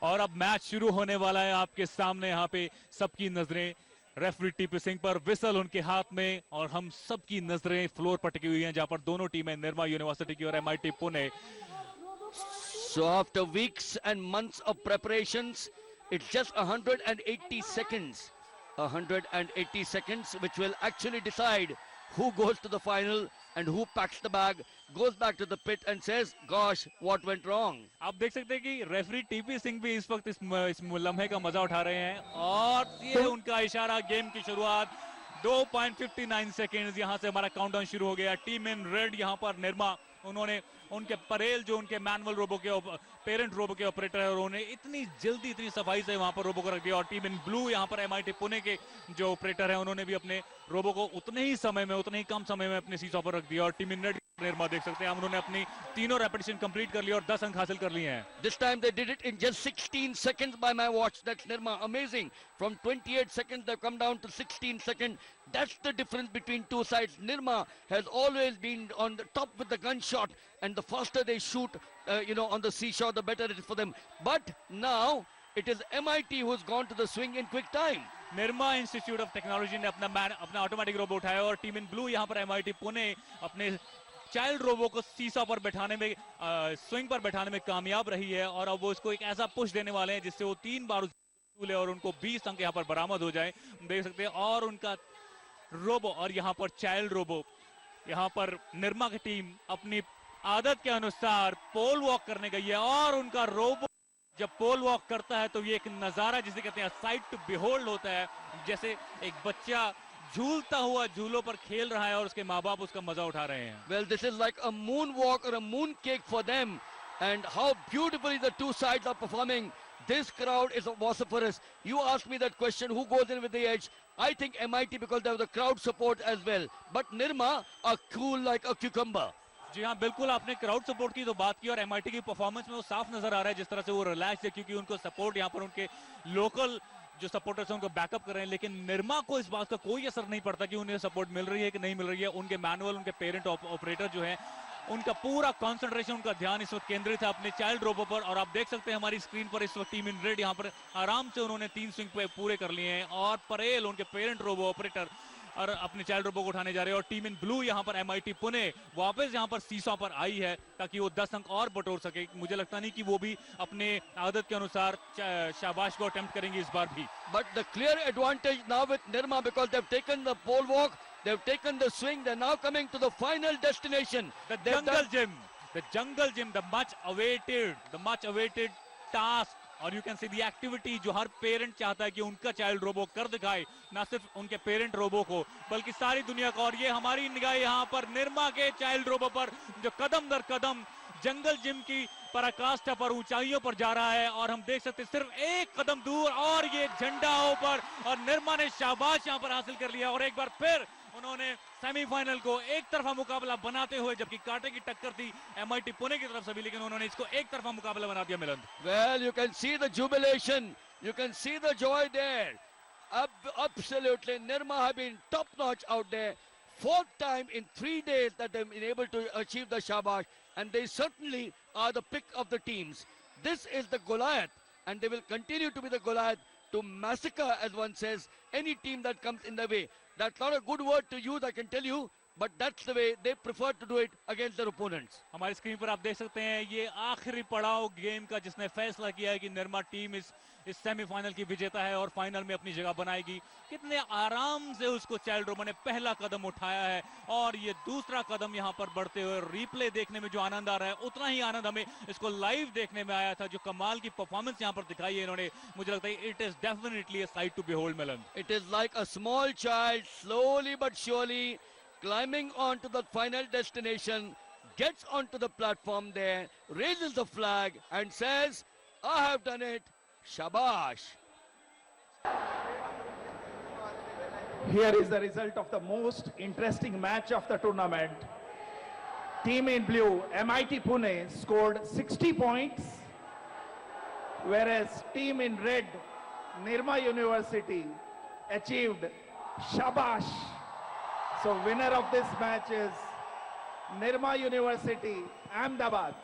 और अब मैच शुरू होने वाला है आपके सामने। यहाँ पे सबकी नजरें रेफरी टीपी सिंह पर, विसल उनके हाथ में, और हम सबकी नजरें फ्लोर पर टिकी हुई हैं जहां पर दोनों टीमें निर्मा यूनिवर्सिटी की और MIT Pune. So after weeks and months of preparations, it's just 180 seconds. 180 seconds which will actually decide who goes to the final and who packs the bag, goes back to the pit and says, gosh, what went wrong? आप देख सकते हैं कि referee TP Singh भी इस वक्त इस लम्हे का मजा उठा रहे हैं, और ये उनका इशारा, गेम की शुरुआत। 2.59 सेकेंड यहां से हमारा काउंटडाउन शुरू हो गया। टीम इन रेड यहां पर निर्मा, उन्होंने उनके परेल जो उनके मैनुअल रोबो के पेरेंट रोबो के ऑपरेटर है, उन्होंने इतनी जल्दी इतनी सफाई से वहां पर रोबो को रख दिया। और टीम इन ब्लू यहां पर एमआईटी पुणे के जो ऑपरेटर है, उन्होंने भी अपने रोबो को उतने ही समय में, उतने ही कम समय में अपने सीसॉ पर रख दिया। और टीम इन रेड निर्मा देख सकते हैं, उन्होंने अपनी तीनों रेपिटेशन कंप्लीट कर लिया और 10 अंक हासिल कर लिए हैं। This time they did it in just 16 seconds by my watch. That's Nirma, amazing. From 28 seconds they've come down to 16 seconds. That's the difference between two sides. Nirma has always been on the top with the gunshot, and the faster they shoot, on the seashore, the better it is for them. But now it is MIT who's gone to the swing in quick time. Nirma institute of technology ने अपना automatic robo उठाया, और team in blue यहां पर MIT Pune अपने child robo को सीसा पर बैठाने में, स्विंग पर बैठाने में कामयाब रही है। और अब वो इसको एक ऐसा पुश देने वाले हैं जिससे वो 3 बार ले और उनको 20 अंक यहां पर बरामद हो जाए, देख सकते हैं। और उनका रोबो, और यहां पर चाइल्ड रोबो, यहां पर निर्मा की टीम अपनी आदत के अनुसार पोल वॉक करने गई है, और उनका रोबो जब पोल वॉक करता है तो ये एक नजारा जिसे कहते हैं साइट टू बिहोल्ड होता है, जैसे एक बच्चा झूलता हुआ झूलों पर खेल रहा है और उसके माँ बाप उसका मजा उठा रहे हैं। Well, this is like a moonwalk or a mooncake for them, and how beautifully the two sides are performing. This crowd is vociferous. You asked me that question, who goes in with the edge? I think MIT, because they have the crowd support as well. But Nirma are cool like a cucumber. जी हाँ, बिल्कुल, आपने crowd support की तो बात की, और MIT की performance में वो साफ नजर आ रहा है जिस तरह से वो रिलैक्स है, क्योंकि उनको सपोर्ट यहाँ पर उनके लोकल जो सपोर्टर्स हैं उनको बैकअप कर रहे हैं। लेकिन निर्मा को इस बात का कोई असर नहीं पड़ता कि उन्हें सपोर्ट मिल रही है कि नहीं मिल रही है। उनके मैनुअल, उनके पेरेंट ऑपरेटर जो हैं, उनका पूरा कंसंट्रेशन, उनका ध्यान इस वक्त केंद्रित है अपने चाइल्ड रोबो पर। और आप देख सकते हैं हमारी स्क्रीन पर इस वक्त टीम इन रेड यहाँ पर आराम से उन्होंने 3 स्विंग पूरे कर लिए हैं, और परेल उनके पेरेंट रोबो ऑपरेटर और अपने चाइल्ड रोबो को उठाने जा रहे हैं। और टीम इन ब्लू यहाँ पर एमआईटी पुणे वापस यहाँ पर सीसॉ पर आई है ताकि वो 10 अंक और बटोर सके। मुझे लगता नहीं कि वो भी अपने आदत के अनुसार शाबाश को अटेम्प्ट करेंगे इस बार भी। But the clear advantage now with Nirma, because they've taken the pole walk, they've taken the swing, they're now coming to the final destination. The jungle gym, the much awaited task, और you can see the activity जो हर parent चाहता है कि उनका child robo कर दिखाए, ना सिर्फ उनके पेरेंट रोबो को बल्कि सारी दुनिया को। और ये हमारी निगाह यहाँ पर निर्मा के चाइल्ड रोबो पर जो कदम दर कदम जंगल जिम की पराकाष्ठा पर, ऊंचाइयों पर जा रहा है। और हम देख सकते हैं सिर्फ एक कदम दूर, और ये झंडा ऊपर, और निर्मा ने शाबाश यहाँ पर हासिल कर लिया। और एक बार फिर उन्होंने सेमीफाइनल को एक तरफा मुकाबला बनाते हुए, जबकि कांटे की टक्कर थी एमआईटी पुणे की तरफ से भी, लेकिन उन्होंने इसको एक तरफा मुकाबला बना दिया। मिलन, Well, you can see the jubilation, you can see the joy there. Absolutely, Nirma have been top notch out there. 4th time in 3 days that they've been able to achieve the shabash, and they certainly are the pick of the teams. This is the Goliath, and they will continue to be the Goliath to massacre, as one says, any team that comes in their way. That's not a good word to use, I can tell you, but that's the way they prefer to do it against their opponents. हमारी screen पर आप देख सकते हैं ये आखिरी पड़ाव game का, जिसने फैसला किया है कि निर्मा टीम इस सेमीफाइनल की विजेता है और फाइनल में अपनी जगह बनाएगी। कितने आराम से उसको चाइल्ड रोबो ने पहला कदम उठाया है, और ये दूसरा कदम यहाँ पर बढ़ते हुए रिप्ले देखने में जो आनंद आ रहा है, उतना ही आनंद हमें इसको लाइव देखने में आया था। जो कमाल की परफॉर्मेंस यहाँ पर दिखाई है इन्होंने, मुझे लगता है it is definitely a sight to behold. Milan, It is like a small child slowly but surely climbing onto the final destination, gets onto the platform there, raises the flag and says, I have done it, shabash. Here is the result of the most interesting match of the tournament. Team in blue, MIT Pune, scored 60 points, whereas team in red, Nirma University, achieved shabash. So winner of this match is Nirma University, Ahmedabad.